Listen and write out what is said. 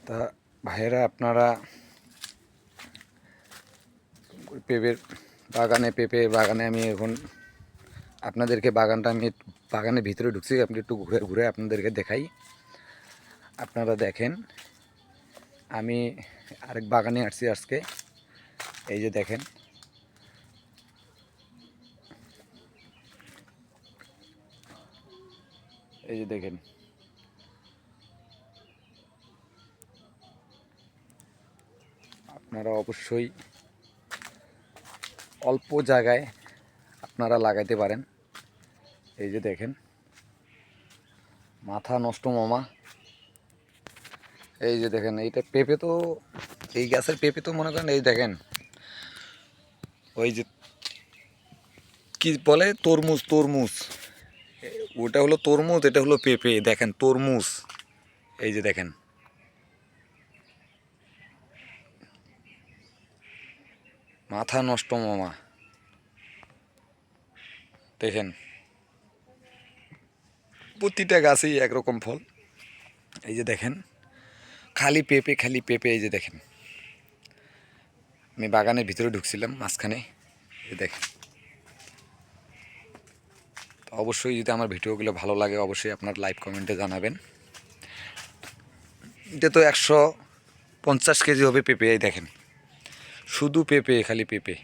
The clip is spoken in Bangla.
তা ভাইয়েরা, আপনারা পেঁপের বাগানে আমি এখন আপনাদেরকে বাগানের ভিতরে ঢুকছি। আপনি একটু ঘুরে ঘুরে আপনাদেরকে দেখাই। আপনারা দেখেন, আমি আরেক বাগানে আসছি আজকে। এই যে দেখেন, এই যে দেখেন, আপনারা অবশ্যই অল্প জায়গায় আপনারা লাগাইতে পারেন। এই যে দেখেন, মাথা নষ্ট মামা। এই যে দেখেন, এইটা পেঁপে তো, এই গাছের পেঁপে তো মনে করেন, এই দেখেন, ওই যে কি বলে, তরমুজ তরমুজ, ওটা হলো তরমুজ, এটা হলো পেঁপে। দেখেন তরমুজ, এই যে দেখেন, মাথা নষ্ট মামা। দেখেন, প্রতিটা গাছেই একরকম ফল। এই যে দেখেন, খালি পেঁপে খালি পেঁপে। এই যে দেখেন, আমি বাগানের ভিতরে ঢুকছিলাম মাঝখানে। এই দেখেন, তো অবশ্যই যদি আমার ভিডিওগুলো ভালো লাগে, অবশ্যই আপনার লাইক কমেন্টে জানাবেন। এটা তো 150 কেজি হবে পেঁপে। এই দেখেন, শুধু পেঁপে, খালি পেঁপে।